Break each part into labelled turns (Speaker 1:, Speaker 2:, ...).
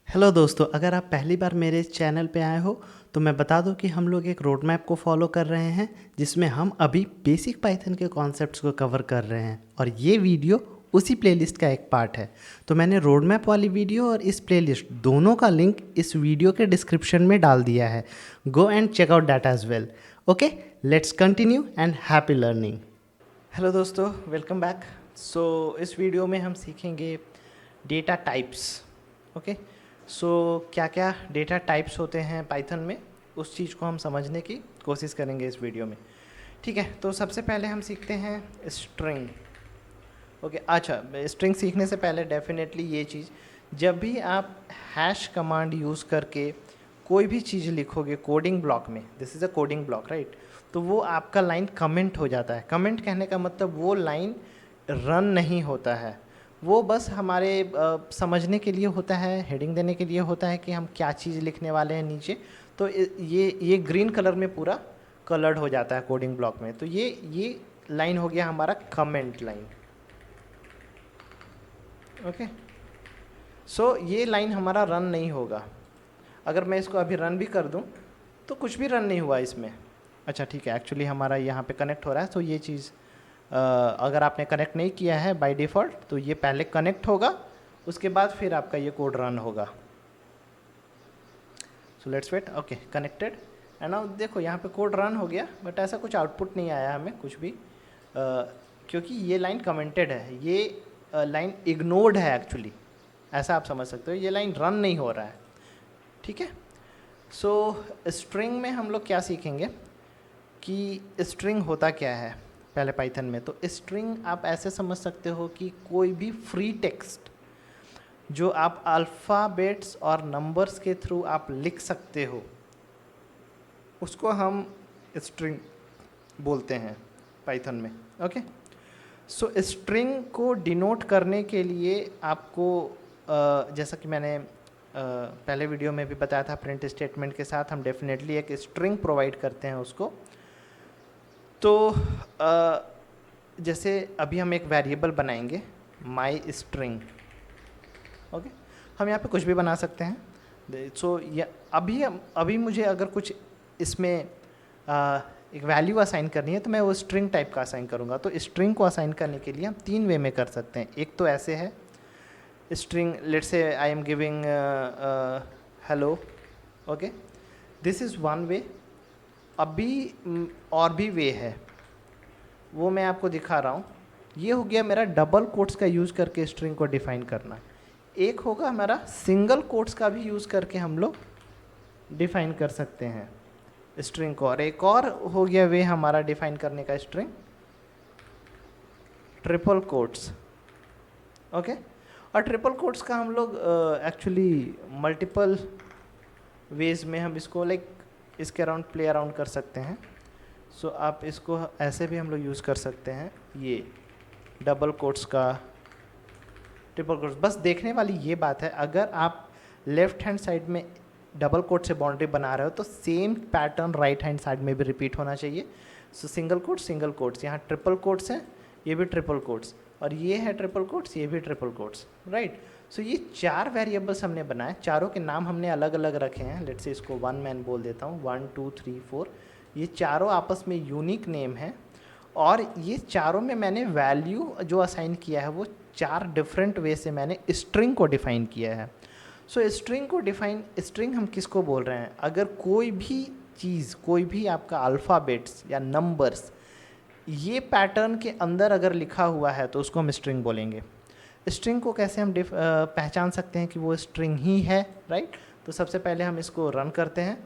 Speaker 1: Hello दोस्तों, अगर आप पहली बार मेरे चैनल पे आए हो तो मैं बता दूं कि हम लोग एक रोड मैप को फॉलो कर रहे हैं जिसमें हम अभी बेसिक पाइथन के कॉन्सेप्ट्स को कवर कर रहे हैं और ये वीडियो उसी प्लेलिस्ट का एक पार्ट है। तो मैंने रोड मैप वाली वीडियो और इस प्लेलिस्ट दोनों का लिंक इस वीडियो के डिस्क्रिप्शन में डाल दिया है। Go and check out that as well. Okay, let's continue and happy learning. Hello दोस्तों, वेलकम बैक। सो इस वीडियो में हम सीखेंगे डेटा टाइप्स। ओके, सो क्या क्या डेटा टाइप्स होते हैं पाइथन में, उस चीज़ को हम समझने की कोशिश करेंगे इस वीडियो में। ठीक है, तो सबसे पहले हम सीखते हैं स्ट्रिंग। ओके, अच्छा, स्ट्रिंग सीखने से पहले डेफिनेटली ये चीज़, जब भी आप हैश कमांड यूज़ करके कोई भी चीज़ लिखोगे कोडिंग ब्लॉक में, this is a coding block right, तो वो आपका लाइन कमेंट हो जाता है। कमेंट कहने का मतलब वो लाइन रन नहीं होता है, वो बस हमारे समझने के लिए होता है, हेडिंग देने के लिए होता है कि हम क्या चीज़ लिखने वाले हैं नीचे। तो ये ग्रीन कलर में पूरा कलर्ड हो जाता है कोडिंग ब्लॉक में। तो ये लाइन हो गया हमारा कमेंट लाइन। ओके, सो ये लाइन हमारा रन नहीं होगा। अगर मैं इसको अभी रन भी कर दूं तो कुछ भी रन नहीं हुआ इसमें। अच्छा ठीक है, एक्चुअली हमारा यहाँ पे कनेक्ट हो रहा है, तो ये चीज़ अगर आपने कनेक्ट नहीं किया है बाय डिफ़ॉल्ट तो ये पहले कनेक्ट होगा, उसके बाद फिर आपका ये कोड रन होगा। So let's wait. Okay, connected and now देखो यहाँ पे कोड रन हो गया, बट ऐसा कुछ आउटपुट नहीं आया हमें कुछ भी, क्योंकि ये लाइन कमेंटेड है, ये लाइन इग्नोर्ड है एक्चुअली, ऐसा आप समझ सकते हो। ये लाइन रन नहीं हो रहा है। ठीक है, सो स्ट्रिंग में हम लोग क्या सीखेंगे कि स्ट्रिंग होता क्या है पहले पाइथन में। तो स्ट्रिंग आप ऐसे समझ सकते हो कि कोई भी फ्री टेक्स्ट जो आप अल्फ़ाबेट्स और नंबर्स के थ्रू आप लिख सकते हो, उसको हम स्ट्रिंग बोलते हैं पाइथन में। ओके, सो स्ट्रिंग को डिनोट करने के लिए आपको जैसा कि मैंने पहले वीडियो में भी बताया था, प्रिंट स्टेटमेंट के साथ हम डेफिनेटली एक स्ट्रिंग प्रोवाइड करते हैं उसको। तो जैसे अभी हम एक वेरिएबल बनाएंगे माई स्ट्रिंग। ओके, हम यहाँ पे कुछ भी बना सकते हैं। सो ये अभी मुझे अगर कुछ इसमें एक वैल्यू असाइन करनी है तो मैं वो स्ट्रिंग टाइप का असाइन करूँगा। तो स्ट्रिंग को असाइन करने के लिए हम तीन वे में कर सकते हैं। एक तो ऐसे है, string let's say I am giving hello. Okay, this is one way. अभी और भी वे है, वो मैं आपको दिखा रहा हूँ। ये हो गया मेरा डबल कोट्स का यूज़ करके स्ट्रिंग को डिफ़ाइन करना। एक होगा हमारा सिंगल कोट्स का भी यूज़ करके हम लोग डिफ़ाइन कर सकते हैं स्ट्रिंग को। और एक और हो गया वे हमारा डिफ़ाइन करने का स्ट्रिंग, ट्रिपल कोट्स। ओके, और ट्रिपल कोट्स का हम लोग एक्चुअली मल्टीपल वेज में हम इसको लाइक इसके अराउंड प्ले अराउंड कर सकते हैं। सो आप इसको ऐसे भी हम लोग यूज़ कर सकते हैं, ये डबल कोट्स का, ट्रिपल कोट्स। बस देखने वाली ये बात है, अगर आप लेफ्ट हैंड साइड में डबल कोट से बाउंड्री बना रहे हो तो same pattern right hand side में भी रिपीट होना चाहिए। सो सिंगल कोट्स, यहाँ ट्रिपल कोट्स हैं, ये भी ट्रिपल कोट्स, और ये है ट्रिपल कोट्स, ये भी ट्रिपल कोट्स, राइट। सो ये चार वेरिएबल्स हमने बनाए, चारों के नाम हमने अलग अलग रखे हैं। लेट्स से इसको वन मैन बोल देता हूँ, 1 2 3 4। ये चारों आपस में यूनिक नेम है, और ये चारों में मैंने वैल्यू जो असाइन किया है वो चार डिफरेंट वे से मैंने स्ट्रिंग को डिफ़ाइन किया है। सो स्ट्रिंग हम किसको बोल रहे हैं, अगर कोई भी चीज़, कोई भी आपका अल्फ़ाबेट्स या नंबर्स ये पैटर्न के अंदर अगर लिखा हुआ है तो उसको हम स्ट्रिंग बोलेंगे। स्ट्रिंग को कैसे हम पहचान सकते हैं कि वो स्ट्रिंग ही है, राइट। तो सबसे पहले हम इसको रन करते हैं,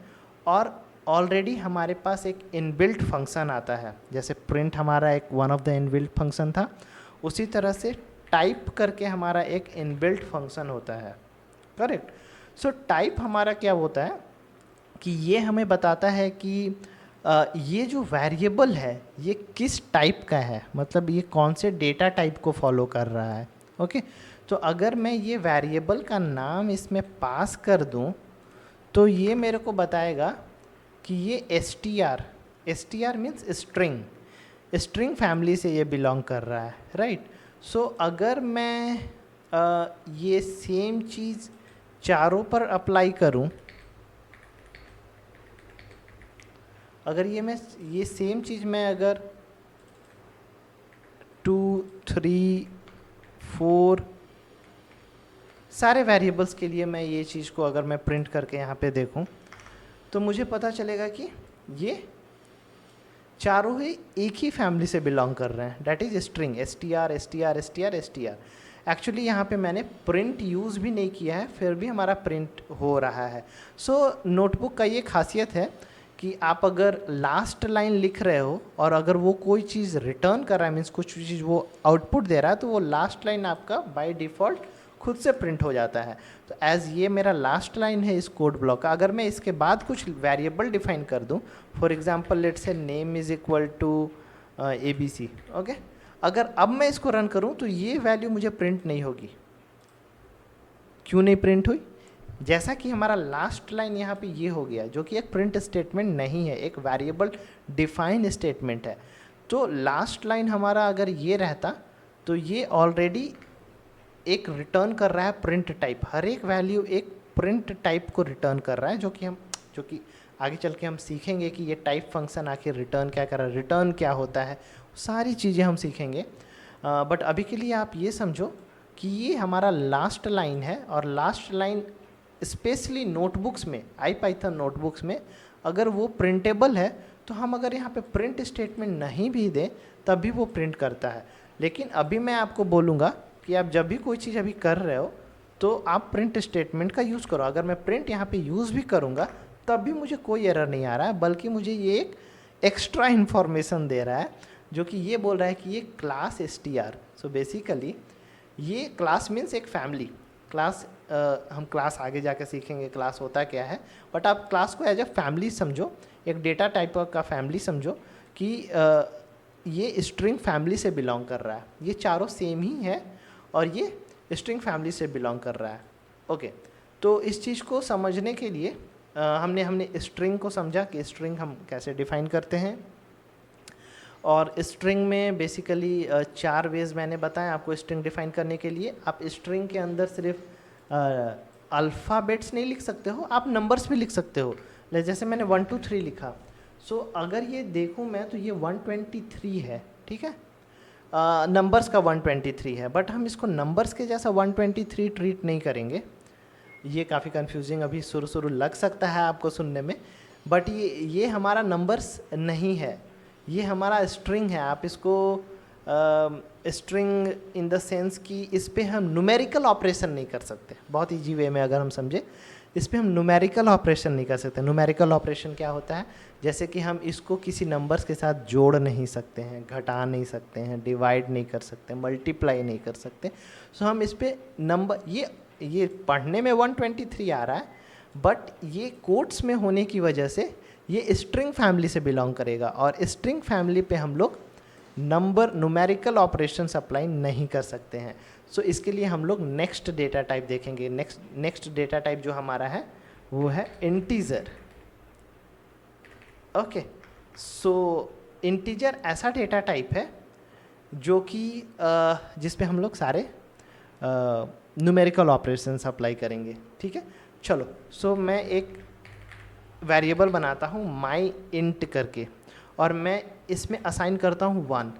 Speaker 1: और ऑलरेडी हमारे पास एक इनबिल्ट फंक्शन आता है, जैसे प्रिंट हमारा एक one of the inbuilt function था, उसी तरह से टाइप करके हमारा एक इनबिल्ट फंक्शन होता है, करेक्ट। सो टाइप हमारा क्या होता है कि ये हमें बताता है कि ये जो वेरिएबल है ये किस टाइप का है, मतलब ये कौन से डेटा टाइप को फॉलो कर रहा है। ओके, तो अगर मैं ये वेरिएबल का नाम इसमें पास कर दूं तो ये मेरे को बताएगा कि ये S T R means string family से ये बिलोंग कर रहा है, राइट। सो अगर मैं ये सेम चीज़ चारों पर अप्लाई करूं, अगर ये सेम चीज़ मैं अगर 2, 3, 4 सारे वेरिएबल्स के लिए मैं ये चीज़ को अगर मैं प्रिंट करके यहाँ पे देखूं, तो मुझे पता चलेगा कि ये चारों ही एक ही फैमिली से बिलोंग कर रहे हैं, that is string, str str str str। Actually यहाँ पे मैंने प्रिंट यूज़ भी नहीं किया है, फिर भी हमारा प्रिंट हो रहा है। सो नोटबुक का ये खासियत है कि आप अगर लास्ट लाइन लिख रहे हो और अगर वो कोई चीज़ रिटर्न कर रहा है, मीन्स कुछ चीज़ वो आउटपुट दे रहा है, तो वो लास्ट लाइन आपका बाय डिफ़ॉल्ट खुद से प्रिंट हो जाता है। तो एज ये मेरा लास्ट लाइन है इस कोड ब्लॉक का, अगर मैं इसके बाद कुछ वेरिएबल डिफाइन कर दूं, for example let's say name is equal to ABC, okay, अगर अब मैं इसको रन करूं तो ये वैल्यू मुझे प्रिंट नहीं होगी। क्यों नहीं प्रिंट हुई? जैसा कि हमारा लास्ट लाइन यहाँ पे ये हो गया, जो कि एक प्रिंट स्टेटमेंट नहीं है, एक वेरिएबल डिफाइन स्टेटमेंट है। तो लास्ट लाइन हमारा अगर ये रहता तो ये ऑलरेडी एक रिटर्न कर रहा है प्रिंट टाइप, हर एक वैल्यू एक प्रिंट टाइप को रिटर्न कर रहा है, जो कि आगे चल के हम सीखेंगे कि ये टाइप फंक्शन आखिर रिटर्न क्या कर रहा है, रिटर्न क्या होता है, सारी चीज़ें हम सीखेंगे। बट अभी के लिए आप ये समझो कि ये हमारा लास्ट लाइन है, और लास्ट लाइन स्पेशली नोटबुक्स में, IPython नोटबुक्स में अगर वो प्रिंटेबल है तो हम अगर यहाँ पे प्रिंट स्टेटमेंट नहीं भी दें तब भी वो प्रिंट करता है। लेकिन अभी मैं आपको बोलूँगा कि आप जब भी कोई चीज़ अभी कर रहे हो तो आप प्रिंट स्टेटमेंट का यूज़ करो। अगर मैं प्रिंट यहाँ पे यूज़ भी करूँगा तब भी मुझे कोई एरर नहीं आ रहा है, बल्कि मुझे ये एक एक्स्ट्रा इन्फॉर्मेशन दे रहा है, जो कि ये बोल रहा है कि ये क्लास str। सो बेसिकली ये क्लास मीन्स एक फैमिली। क्लास हम क्लास आगे जाकर सीखेंगे क्लास होता क्या है, बट आप क्लास को एज ए फैमिली समझो, एक डेटा टाइप का फैमिली समझो कि ये स्ट्रिंग फैमिली से बिलोंग कर रहा है। ये चारों सेम ही है और ये स्ट्रिंग फैमिली से बिलोंग कर रहा है। ओके, तो इस चीज़ को समझने के लिए हमने स्ट्रिंग को समझा कि स्ट्रिंग हम कैसे डिफाइन करते हैं। और स्ट्रिंग में बेसिकली 4 वेज मैंने बताया आपको स्ट्रिंग डिफाइन करने के लिए। आप स्ट्रिंग के अंदर सिर्फ अल्फ़ाबेट्स नहीं लिख सकते हो, आप नंबर्स भी लिख सकते हो। जैसे मैंने 1 2 3 लिखा, सो अगर ये देखूँ मैं तो ये 123 है, ठीक है, नंबर्स का 123 है, बट हम इसको नंबर्स के जैसा 123 ट्रीट नहीं करेंगे। ये काफ़ी कंफ्यूजिंग अभी शुरू लग सकता है आपको सुनने में, बट ये हमारा नंबर्स नहीं है, ये हमारा स्ट्रिंग है। आप इसको स्ट्रिंग इन द सेंस कि इस पे हम न्यूमेरिकल ऑपरेशन नहीं कर सकते। बहुत ईजी वे में अगर हम समझे, इस पे हम न्यूमेरिकल ऑपरेशन नहीं कर सकते। न्यूमेरिकल ऑपरेशन क्या होता है? जैसे कि हम इसको किसी नंबर्स के साथ जोड़ नहीं सकते हैं, घटा नहीं सकते हैं, डिवाइड नहीं कर सकते, मल्टीप्लाई नहीं कर सकते। सो हम इस पे नंबर, ये पढ़ने में 123 आ रहा है, बट ये कोट्स में होने की वजह से ये स्ट्रिंग फैमिली से बिलोंग करेगा, और स्ट्रिंग फैमिली पे हम लोग नंबर न्यूमेरिकल ऑपरेशन अप्लाई नहीं कर सकते हैं। सो इसके लिए हम लोग नेक्स्ट डेटा टाइप देखेंगे। नेक्स्ट डेटा टाइप जो हमारा है वो है इंटीजर। ओके, सो इंटीजर ऐसा डेटा टाइप है जो कि जिस पे हम लोग सारे न्यूमेरिकल ऑपरेशंस अप्लाई करेंगे, ठीक है। चलो, सो मैं एक वेरिएबल बनाता हूँ माई इंट करके, और मैं इसमें असाइन करता हूँ 1।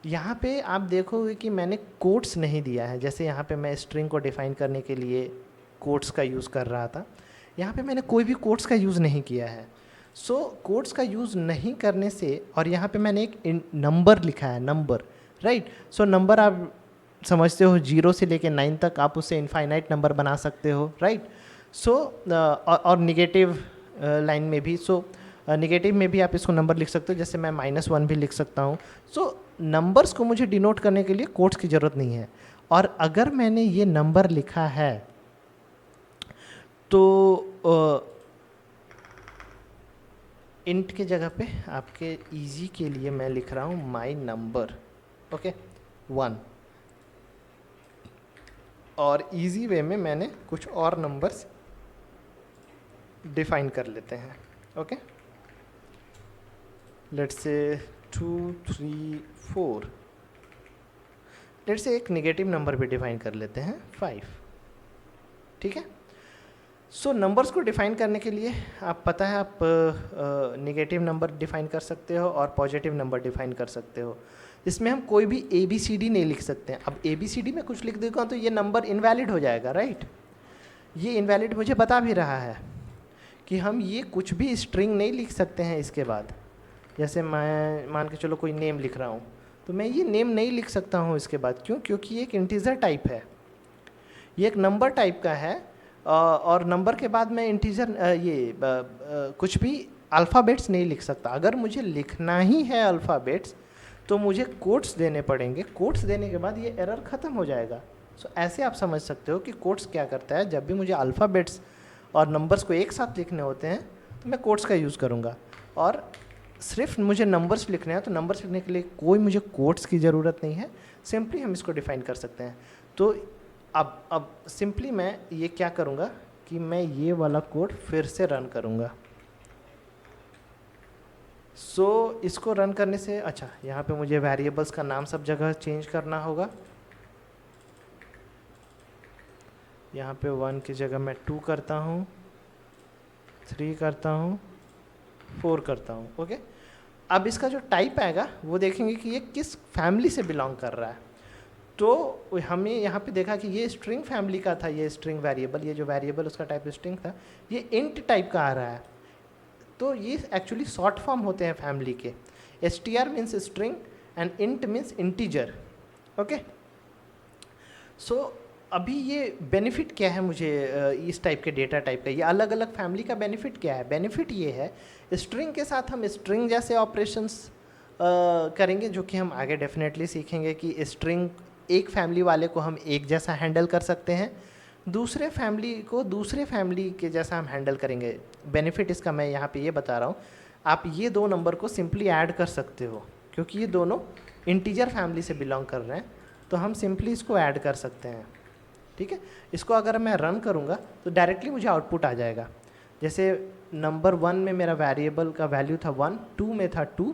Speaker 1: यहाँ पे आप देखोगे कि मैंने कोट्स नहीं दिया है। जैसे यहाँ पे मैं स्ट्रिंग को डिफाइन करने के लिए कोट्स का यूज़ कर रहा था, यहाँ पे मैंने कोई भी कोट्स का यूज़ नहीं किया है। सो कोट्स का यूज़ नहीं करने से, और यहाँ पे मैंने एक नंबर लिखा है, नंबर, राइट। सो नंबर आप समझते हो 0 से लेके 9 तक आप उससे इनफाइनाइट नंबर बना सकते हो, राइट। सो और निगेटिव लाइन में भी, सो निगेटिव में भी आप इसको नंबर लिख सकते हो, जैसे मैं -1 भी लिख सकता हूँ। सो नंबर्स को मुझे डिनोट करने के लिए कोट्स की ज़रूरत नहीं है। और अगर मैंने ये नंबर लिखा है तो इंट के जगह पे आपके इजी के लिए मैं लिख रहा हूँ माई नंबर, ओके, 1। और इजी वे में मैंने कुछ और नंबर्स डिफाइन कर लेते हैं, okay. Let's say 2 3 4। Let's say एक नेगेटिव नंबर भी डिफाइन कर लेते हैं 5, ठीक है। सो नंबर्स को डिफाइन करने के लिए आप पता है आप नेगेटिव नंबर डिफाइन कर सकते हो और पॉजिटिव नंबर डिफाइन कर सकते हो। इसमें हम कोई भी ए बी सी डी नहीं लिख सकते हैं। अब ए बी सी डी में कुछ लिख देगा तो ये नंबर इनवैलिड हो जाएगा, राइट। ये इनवैलिड मुझे बता भी रहा है कि हम ये कुछ भी स्ट्रिंग नहीं लिख सकते हैं इसके बाद। जैसे मैं मान के चलो कोई नेम लिख रहा हूँ तो मैं ये नेम नहीं लिख सकता हूँ इसके बाद। क्यों? क्योंकि ये एक इंटीजर टाइप है, ये एक नंबर टाइप का है। और नंबर के बाद मैं इंटीजर कुछ भी अल्फ़ाबेट्स नहीं लिख सकता। अगर मुझे लिखना ही है अल्फ़ाबेट्स तो मुझे कोट्स देने पड़ेंगे। कोट्स देने के बाद ये एरर ख़त्म हो जाएगा। सो ऐसे आप समझ सकते हो कि कोट्स क्या करता है। जब भी मुझे अल्फ़ाबेट्स और नंबर्स को एक साथ लिखने होते हैं तो मैं कोट्स का यूज़ करूँगा। और सिर्फ मुझे नंबर्स लिखने हैं तो नंबर्स लिखने के लिए कोई मुझे कोट्स की ज़रूरत नहीं है, सिंपली हम इसको डिफ़ाइन कर सकते हैं। तो अब सिंपली मैं ये क्या करूँगा कि मैं ये वाला कोड फिर से रन करूँगा। सो इसको रन करने से अच्छा यहाँ पे मुझे वेरिएबल्स का नाम सब जगह चेंज करना होगा। यहाँ पे 1 की जगह मैं 2 करता हूँ, 3 करता हूँ, 4 करता हूँ। ओके, अब इसका जो टाइप आएगा वो देखेंगे कि ये किस फैमिली से बिलोंग कर रहा है। तो हमें यहाँ पे देखा कि ये स्ट्रिंग फैमिली का था, ये स्ट्रिंग वेरिएबल, ये जो वेरिएबल उसका टाइप स्ट्रिंग था, ये इंट टाइप का आ रहा है। तो ये एक्चुअली शॉर्ट फॉर्म होते हैं फैमिली के। str means string and int means integer. Okay, so अभी ये बेनिफिट क्या है मुझे इस टाइप के डेटा टाइप का, ये अलग अलग फैमिली का बेनिफिट क्या है? बेनिफिट ये है स्ट्रिंग के साथ हम स्ट्रिंग जैसे ऑपरेशंस करेंगे, जो कि हम आगे डेफिनेटली सीखेंगे कि स्ट्रिंग एक फैमिली वाले को हम एक जैसा हैंडल कर सकते हैं, दूसरे फैमिली को दूसरे फैमिली के जैसा हम हैंडल करेंगे। बेनिफिट इसका मैं यहाँ पे ये बता रहा हूँ, आप ये दो नंबर को सिंपली ऐड कर सकते हो क्योंकि ये दोनों इंटीजर फैमिली से बिलोंग कर रहे हैं, तो हम सिंपली इसको ऐड कर सकते हैं। ठीक है, इसको अगर मैं रन करूँगा तो डायरेक्टली मुझे आउटपुट आ जाएगा। जैसे नंबर 1 में मेरा वेरिएबल का वैल्यू था 1, 2 में था 2,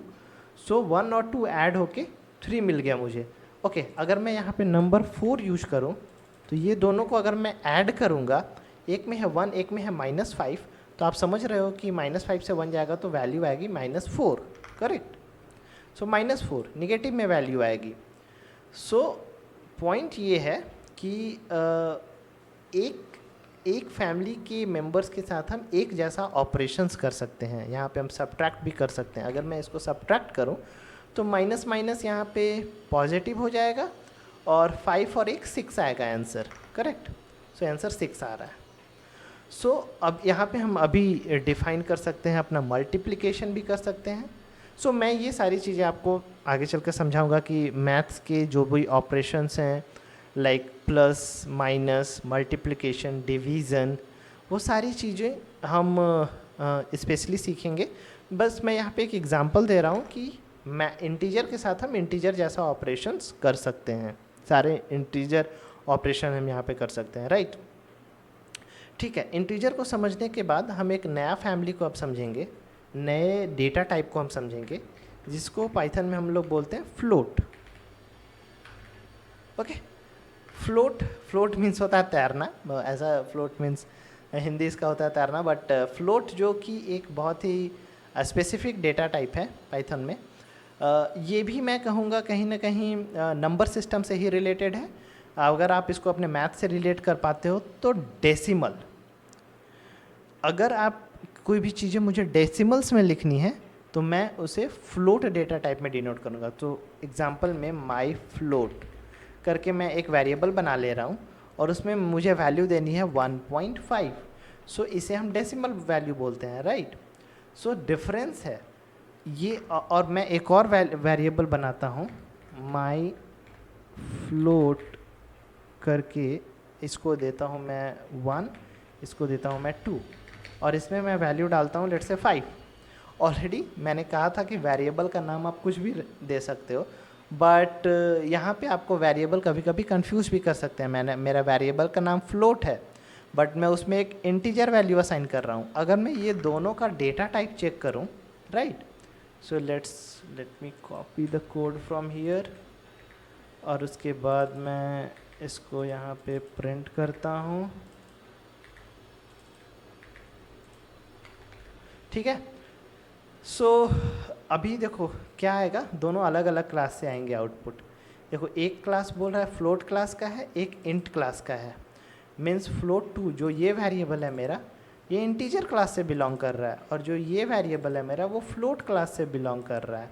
Speaker 1: सो 1 और 2 ऐड होके 3 मिल गया मुझे। ओके, अगर मैं यहाँ पे नंबर 4 यूज करूँ तो ये दोनों को अगर मैं ऐड करूँगा, एक में है 1 एक में है -5, तो आप समझ रहे हो कि -5 से 1 जाएगा तो वैल्यू आएगी -4, करेक्ट। सो -4 निगेटिव में वैल्यू आएगी। सो पॉइंट ये है कि एक फैमिली के मेंबर्स के साथ हम एक जैसा ऑपरेशंस कर सकते हैं। यहाँ पे हम सब्ट्रैक्ट भी कर सकते हैं। अगर मैं इसको सब्ट्रैक्ट करूँ तो माइनस माइनस यहाँ पे पॉजिटिव हो जाएगा और 5 और 1 6 आएगा आंसर, करेक्ट। सो आंसर 6 आ रहा है। सो अब यहाँ पे हम अभी डिफाइन कर सकते हैं अपना मल्टीप्लिकेशन भी कर सकते हैं। सो मैं ये सारी चीज़ें आपको आगे चल कर समझाऊँगा कि मैथ्स के जो भी ऑपरेशंस हैं like plus minus multiplication division, वो सारी चीज़ें हम स्पेशली सीखेंगे। बस मैं यहाँ पे एक एग्जांपल दे रहा हूँ कि मैं इंटीजर के साथ हम इंटीजर जैसा ऑपरेशंस कर सकते हैं। सारे इंटीजर ऑपरेशन हम यहाँ पे कर सकते हैं, राइट। ठीक है, इंटीजर को समझने के बाद हम एक नया फैमिली को अब समझेंगे, नए डेटा टाइप को हम समझेंगे, जिसको पाइथन में हम लोग बोलते हैं फ्लोट। ओके, फ्लोट मीन्स होता है तैरना, ऐसा फ्लोट मीन्स हिंदी इसका होता है तैरना, बट फ्लोट जो कि एक बहुत ही स्पेसिफिक डेटा टाइप है पाइथन में। ये भी मैं कहूँगा कहीं ना कहीं नंबर सिस्टम से ही रिलेटेड है। अगर आप इसको अपने मैथ से रिलेट कर पाते हो तो डेसिमल, अगर आप कोई भी चीज़ें मुझे डेसिमल्स में लिखनी है तो मैं उसे फ्लोट डेटा टाइप में डिनोट करूँगा। तो एग्जांपल में माई फ्लोट करके मैं एक वेरिएबल बना ले रहा हूँ और उसमें मुझे वैल्यू देनी है 1.5। सो इसे हम डेसिमल वैल्यू बोलते हैं, राइट। सो डिफरेंस है ये। और मैं एक और वेरिएबल बनाता हूँ माई फ्लोट करके, इसको देता हूँ मैं 1, इसको देता हूँ मैं 2 और इसमें मैं वैल्यू डालता हूँ लेट्स से 5। ऑलरेडी मैंने कहा था कि वेरिएबल का नाम आप कुछ भी दे सकते हो, बट यहाँ पे आपको वेरिएबल कभी कभी कंफ्यूज भी कर सकते हैं। मेरा वेरिएबल का नाम फ्लोट है बट मैं उसमें एक इंटीजर वैल्यू असाइन कर रहा हूँ। अगर मैं ये दोनों का डेटा टाइप चेक करूँ, right, so let me copy the code from here और उसके बाद मैं इसको यहाँ पे प्रिंट करता हूँ। ठीक है। सो अभी देखो क्या आएगा, दोनों अलग अलग क्लास से आएंगे आउटपुट। देखो एक क्लास बोल रहा है फ्लोट क्लास का है, एक इंट क्लास का है। मीन्स फ्लोट 2 जो ये वेरिएबल है मेरा, ये इंटीजर क्लास से बिलोंग कर रहा है, और जो ये वेरिएबल है मेरा वो फ्लोट क्लास से बिलोंग कर रहा है।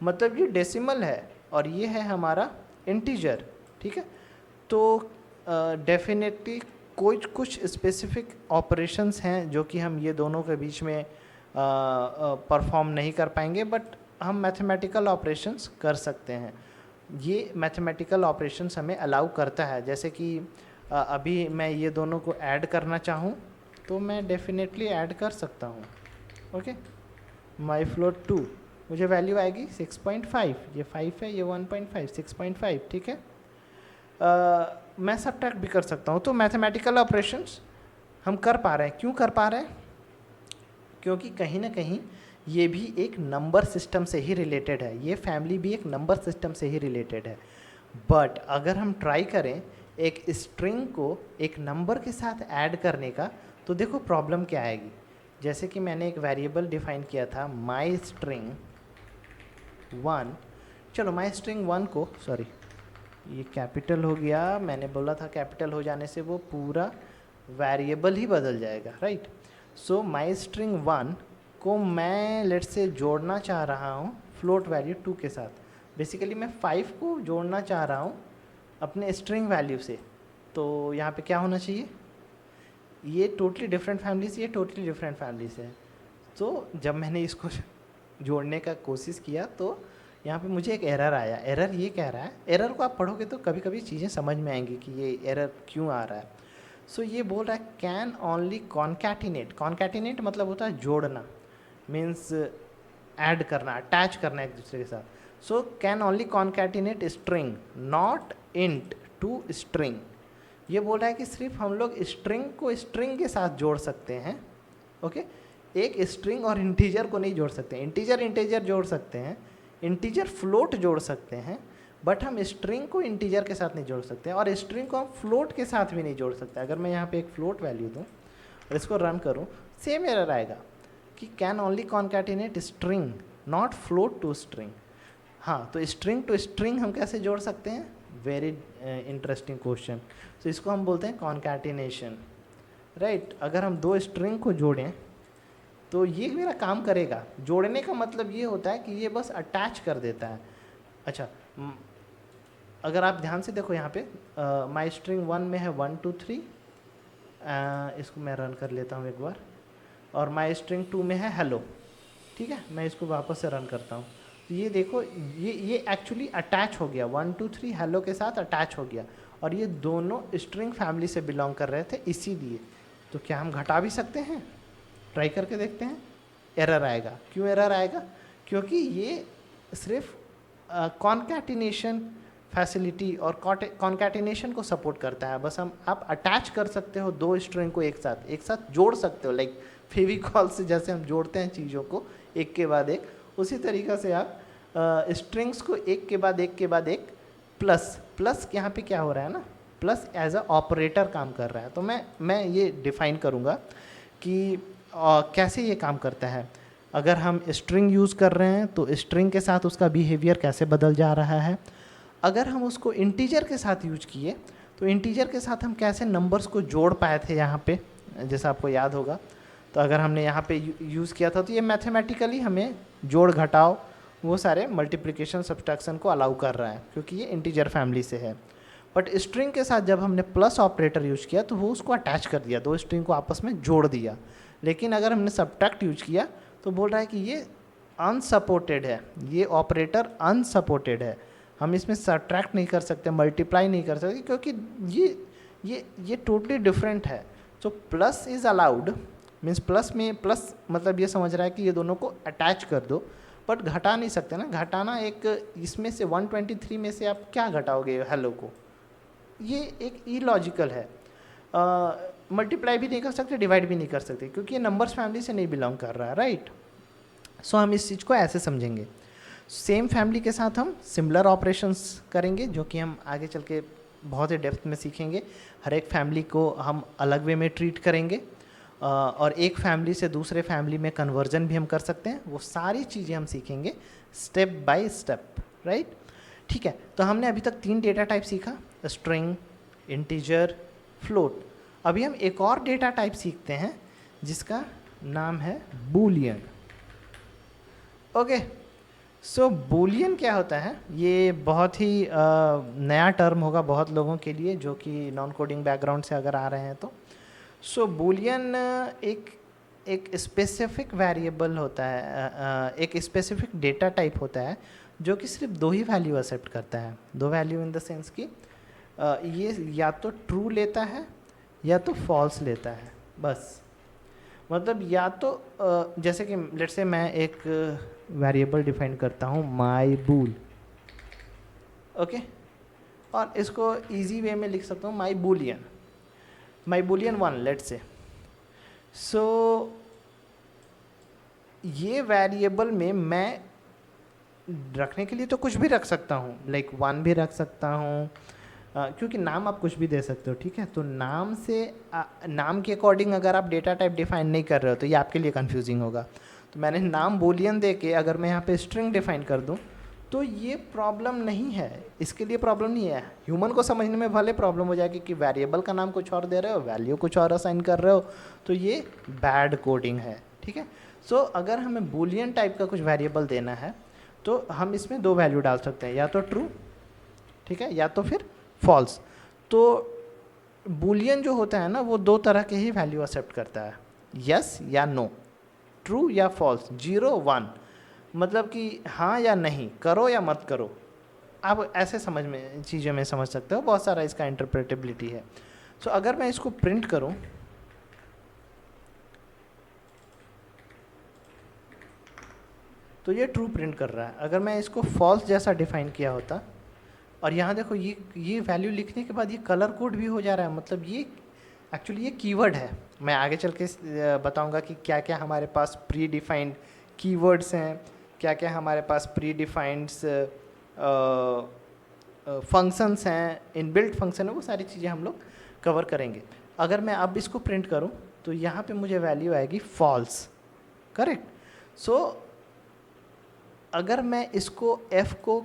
Speaker 1: मतलब ये डेसिमल है और ये है हमारा इंटीजर, ठीक है। तो डेफिनेटली कुछ स्पेसिफिक ऑपरेशंस हैं जो कि हम ये दोनों के बीच में परफॉर्म नहीं कर पाएंगे, बट हम मैथमेटिकल ऑपरेशंस कर सकते हैं। ये मैथमेटिकल ऑपरेशंस हमें अलाउ करता है। जैसे कि अभी मैं ये दोनों को ऐड करना चाहूँ तो मैं डेफिनेटली ऐड कर सकता हूँ। ओके, माई फ्लोट 2 मुझे वैल्यू आएगी 6.5, ये 5 है, ये 1.5, 6.5, ठीक है। मैं सब्ट्रैक्ट भी कर सकता हूँ। तो मैथमेटिकल ऑपरेशंस हम कर पा रहे हैं। क्यों कर पा रहे हैं? क्योंकि कहीं ना कहीं ये भी एक नंबर सिस्टम से ही रिलेटेड है, ये फैमिली भी एक नंबर सिस्टम से ही रिलेटेड है। बट अगर हम ट्राई करें एक स्ट्रिंग को एक नंबर के साथ ऐड करने का, तो देखो प्रॉब्लम क्या आएगी। जैसे कि मैंने एक वेरिएबल डिफाइन किया था माई स्ट्रिंग 1, चलो माई स्ट्रिंग 1 को, सॉरी ये कैपिटल हो गया, मैंने बोला था कैपिटल हो जाने से वो पूरा वेरिएबल ही बदल जाएगा, राइट। सो माई स्ट्रिंग 1 को मैं लेट से जोड़ना चाह रहा हूँ फ्लोट वैल्यू 2 के साथ। बेसिकली मैं 5 को जोड़ना चाह रहा हूँ अपने स्ट्रिंग वैल्यू से। तो यहाँ पे क्या होना चाहिए, ये टोटली डिफरेंट फैमिली से, ये टोटली डिफरेंट फैमिली से है। तो जब मैंने इसको जोड़ने का कोशिश किया तो यहाँ पे मुझे एक एरर आया। एरर ये कह रहा है, एरर को आप पढ़ोगे तो कभी कभी चीज़ें समझ में आएंगी कि ये एरर क्यों आ रहा है। सो ये बोल रहा है कैन ओनली कॉन्कैटिनेट। कॉन्कैटिनेट मतलब होता है जोड़ना, मीन्स ऐड करना, अटैच करना एक दूसरे के साथ। So can only concatenate string not int to string. ये बोल रहा है कि सिर्फ हम लोग स्ट्रिंग को स्ट्रिंग के साथ जोड़ सकते हैं। ओके, एक स्ट्रिंग और इंटीजर को नहीं जोड़ सकते। इंटीजर इंटीजर जोड़ सकते हैं, इंटीजर फ्लोट जोड़ सकते हैं, बट हम स्ट्रिंग को इंटीजर के साथ नहीं जोड़ सकते, और स्ट्रिंग को हम फ्लोट के साथ भी नहीं जोड़ सकते। अगर मैं यहाँ पे एक फ्लोट वैल्यू दूँ और इसको रन करूँ, सेम एरर आएगा कि can only concatenate string not float to string. हाँ, तो स्ट्रिंग टू स्ट्रिंग हम कैसे जोड़ सकते हैं? Very interesting question. तो इसको हम बोलते हैं कॉन्कैटिनेशन, राइट। अगर हम दो स्ट्रिंग को जोड़ें तो ये मेरा काम करेगा। जोड़ने का मतलब ये होता है कि ये बस अटैच कर देता है। अच्छा, अगर आप ध्यान से देखो यहाँ पे माई स्ट्रिंग 1 में है 1 2 3, इसको मैं रन कर लेता हूँ एक बार, और माई स्ट्रिंग 2 में है हेलो, ठीक है। मैं इसको वापस से रन करता हूँ तो ये देखो ये एक्चुअली अटैच हो गया, 1 2 3 हेलो के साथ अटैच हो गया, और ये दोनों स्ट्रिंग फैमिली से बिलोंग कर रहे थे इसीलिए। तो क्या हम घटा भी सकते हैं? ट्राई करके देखते हैं। एरर आएगा। क्यों एरर आएगा? क्योंकि ये सिर्फ कॉन्कैटिनेशन फैसिलिटी और कॉन्कैटिनेशन को सपोर्ट करता है। बस आप अटैच कर सकते हो दो स्ट्रिंग को एक साथ जोड़ सकते हो, लाइक फेविकॉल से जैसे हम जोड़ते हैं चीज़ों को एक के बाद एक, उसी तरीक़ा से आप स्ट्रिंग्स को एक के बाद एक प्लस यहाँ पे क्या हो रहा है ना, प्लस एज अ ऑपरेटर काम कर रहा है। तो मैं ये डिफाइन करूँगा कि कैसे ये काम करता है। अगर हम स्ट्रिंग यूज़ कर रहे हैं तो स्ट्रिंग के साथ उसका बिहेवियर कैसे बदल जा रहा है। अगर हम उसको इंटीजर के साथ यूज किए तो इंटीजर के साथ हम कैसे नंबर्स को जोड़ पाए थे यहाँ पे, जैसा आपको याद होगा। तो अगर हमने यहाँ पे यूज़ किया था तो ये मैथमेटिकली हमें जोड़ घटाव वो सारे मल्टीप्लिकेशन सब्सट्रैक्शन को अलाउ कर रहा है, क्योंकि ये इंटीजर फैमिली से है। बट स्ट्रिंग के साथ जब हमने प्लस ऑपरेटर यूज किया तो वो उसको अटैच कर दिया, दो स्ट्रिंग को आपस में जोड़ दिया। लेकिन अगर हमने सब्ट्रैक्ट यूज किया तो बोल रहा है कि ये अनसपोर्टेड है, ये ऑपरेटर अनसपोर्टेड है, हम इसमें सब्ट्रैक्ट नहीं कर सकते, मल्टीप्लाई नहीं कर सकते, क्योंकि ये टोटली डिफरेंट है। So plus is allowed, means plus में प्लस मतलब ये समझ रहा है कि ये दोनों को अटैच कर दो, बट घटा नहीं सकते ना। घटाना एक इसमें से 123 में से आप क्या घटाओगे हेलो को, ये एक इलॉजिकल है। मल्टीप्लाई भी नहीं कर सकते, डिवाइड भी नहीं कर सकते, क्योंकि ये नंबर्स फैमिली से नहीं बिलोंग कर रहा है, राइट। सो हम इस चीज़ को ऐसे समझेंगे। सेम फैमिली के साथ हम सिमिलर ऑपरेशंस करेंगे, जो कि हम आगे चल के बहुत ही डेप्थ में सीखेंगे। हर एक फैमिली को हम अलग वे में ट्रीट करेंगे। और एक फैमिली से दूसरे फैमिली में कन्वर्जन भी हम कर सकते हैं। वो सारी चीज़ें हम सीखेंगे स्टेप बाय स्टेप, राइट। ठीक है, तो हमने अभी तक 3 डेटा टाइप सीखा, स्ट्रिंग, इंटीजर, फ्लोट। अभी हम एक और डेटा टाइप सीखते हैं जिसका नाम है बूलियन। ओके, सो बूलियन क्या होता है? ये बहुत ही नया टर्म होगा बहुत लोगों के लिए जो कि नॉन कोडिंग बैकग्राउंड से अगर आ रहे हैं तो। सो बूलियन एक स्पेसिफिक वेरिएबल होता है, एक स्पेसिफिक डेटा टाइप होता है जो कि सिर्फ 2 ही वैल्यू एक्सेप्ट करता है। 2 वैल्यू इन द सेंस कि ये या तो ट्रू लेता है या तो फॉल्स लेता है, बस। मतलब या तो जैसे कि लेट्स से मैं एक वेरिएबल डिफाइन करता हूँ माई बूल, ओके, और इसको इजी वे में लिख सकता हूँ माई बूलियन 1 लेट्स से। सो ये वेरिएबल में मैं रखने के लिए तो कुछ भी रख सकता हूँ, लाइक 1 भी रख सकता हूँ, क्योंकि नाम आप कुछ भी दे सकते हो, ठीक है। तो नाम से नाम के अकॉर्डिंग अगर आप डेटा टाइप डिफाइन नहीं कर रहे हो तो ये आपके लिए कंफ्यूजिंग होगा। तो मैंने नाम बूलियन दे के अगर मैं यहाँ पे स्ट्रिंग डिफाइन कर दूँ तो ये प्रॉब्लम नहीं है, इसके लिए प्रॉब्लम नहीं है। ह्यूमन को समझने में भले प्रॉब्लम हो जाएगी कि वेरिएबल का नाम कुछ और दे रहे हो, वैल्यू कुछ और असाइन कर रहे हो, तो ये बैड कोडिंग है, ठीक है। सो अगर हमें बूलियन टाइप का कुछ वेरिएबल देना है तो हम इसमें 2 वैल्यू डाल सकते हैं, या तो ट्रू, ठीक है, या तो फिर फॉल्स। तो बूलियन जो होता है ना वो 2 तरह के ही वैल्यू एक्सेप्ट करता है, यस या नो, ट्रू या फॉल्स, 0 1, मतलब कि हाँ या नहीं, करो या मत करो। आप ऐसे समझ में चीज़ें में समझ सकते हो, बहुत सारा इसका इंटरप्रेटेबिलिटी है। सो अगर मैं इसको प्रिंट करूं तो ये ट्रू प्रिंट कर रहा है। अगर मैं इसको फॉल्स जैसा डिफाइन किया होता, और यहाँ देखो ये वैल्यू लिखने के बाद ये कलर कोड भी हो जा रहा है, मतलब ये एक्चुअली ये कीवर्ड है। मैं आगे चल के बताऊँगा कि क्या क्या हमारे पास प्री डिफाइंड कीवर्ड्स हैं, क्या क्या हमारे पास प्री डिफाइंड फंक्शंस हैं, इनबिल्ट फंक्शन है, वो सारी चीज़ें हम लोग कवर करेंगे। अगर मैं अब इसको प्रिंट करूं तो यहाँ पे मुझे वैल्यू आएगी फॉल्स, करेक्ट। सो अगर मैं इसको f को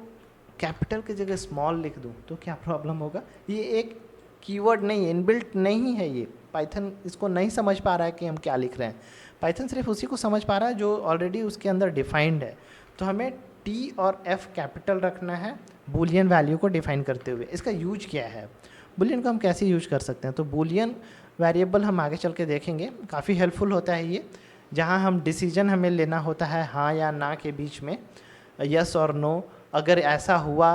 Speaker 1: कैपिटल की जगह स्मॉल लिख दूं तो क्या प्रॉब्लम होगा? ये एक कीवर्ड नहीं है, इनबिल्ट नहीं है, ये पाइथन इसको नहीं समझ पा रहा है कि हम क्या लिख रहे हैं। पाइथन सिर्फ उसी को समझ पा रहा है जो ऑलरेडी उसके अंदर डिफाइंड है। तो हमें t और f कैपिटल रखना है बूलियन वैल्यू को डिफाइन करते हुए। इसका यूज क्या है, बूलियन को हम कैसे यूज कर सकते हैं? तो बूलियन वेरिएबल हम आगे चल के देखेंगे, काफ़ी हेल्पफुल होता है ये, जहाँ हम डिसीजन हमें लेना होता है हाँ या ना के बीच में, यस और नो। अगर ऐसा हुआ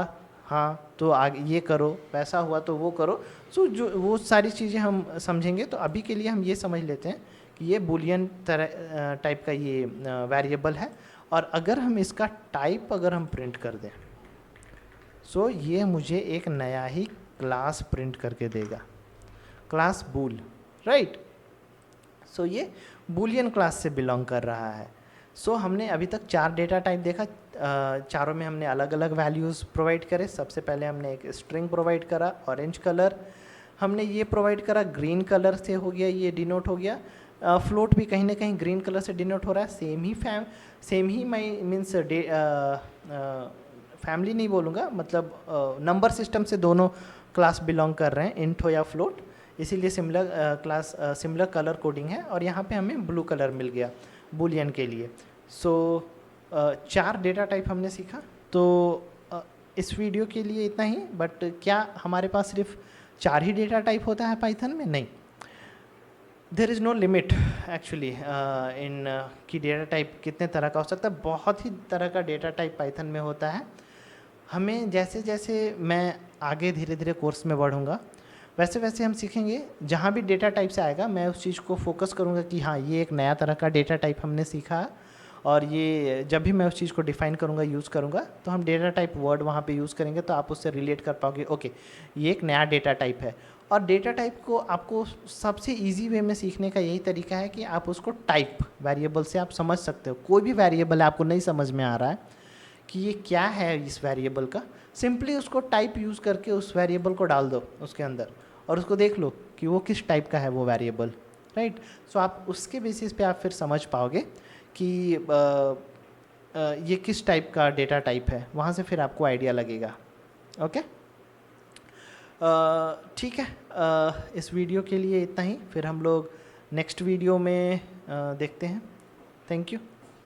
Speaker 1: हाँ तो आगे ये करो, वैसा हुआ तो वो करो। सो जो वो सारी चीज़ें हम समझेंगे। तो अभी के लिए हम ये समझ लेते हैं कि ये बूलियन तरह टाइप का ये वेरिएबल है। और अगर हम इसका टाइप अगर हम प्रिंट कर दें सो ये मुझे एक नया ही क्लास प्रिंट करके देगा, क्लास बूल, राइट। सो ये बूलियन क्लास से बिलोंग कर रहा है। सो हमने अभी तक 4 डेटा टाइप देखा, चारों में हमने अलग अलग वैल्यूज़ प्रोवाइड करे। सबसे पहले हमने एक स्ट्रिंग प्रोवाइड करा, ऑरेंज कलर हमने ये प्रोवाइड करा, ग्रीन कलर से हो गया, ये डिनोट हो गया। फ्लोट भी कहीं ना कहीं ग्रीन कलर से डिनोट हो रहा है। सेम ही मैं मीन्स फैमिली नहीं बोलूँगा, मतलब नंबर सिस्टम से दोनों क्लास बिलोंग कर रहे हैं, इंट हो या फ्लोट, इसीलिए similar class similar colour coding है। और यहाँ पे हमें ब्लू कलर मिल गया बूलियन के लिए। सो 4 डेटा टाइप हमने सीखा। तो इस वीडियो के लिए इतना ही। बट क्या हमारे पास सिर्फ 4 ही डेटा टाइप होता है पाइथन में? नहीं, there is no limit actually in की डेटा टाइप कितने तरह का हो सकता है। बहुत ही तरह का डेटा टाइप पाइथन में होता है। हमें जैसे जैसे मैं आगे धीरे धीरे कोर्स में बढ़ूँगा वैसे वैसे हम सीखेंगे। जहाँ भी डेटा टाइप से आएगा मैं उस चीज़ को फोकस करूँगा कि हाँ ये एक नया तरह का डेटा टाइप हमने सीखा, और ये जब भी मैं उस चीज़ को डिफ़ाइन करूँगा, यूज़ करूँगा, तो हम डेटा टाइप वर्ड वहाँ पे यूज़ करेंगे तो आप उससे रिलेट कर पाओगे, ओके ये एक नया डेटा टाइप है। और डेटा टाइप को आपको सबसे ईजी वे में सीखने का यही तरीका है कि आप उसको टाइप वेरिएबल से आप समझ सकते हो। कोई भी वेरिएबल है आपको नहीं समझ में आ रहा है कि ये क्या है इस वेरिएबल का, सिंपली उसको टाइप यूज़ करके उस वेरिएबल को डाल दो उसके अंदर और उसको देख लो कि वो किस टाइप का है वो वेरिएबल, राइट। सो आप उसके बेसिस पे आप फिर समझ पाओगे कि ये किस टाइप का डेटा टाइप है, वहाँ से फिर आपको आइडिया लगेगा। ओके, ठीक है। इस वीडियो के लिए इतना ही, फिर हम लोग नेक्स्ट वीडियो में देखते हैं। Thank you.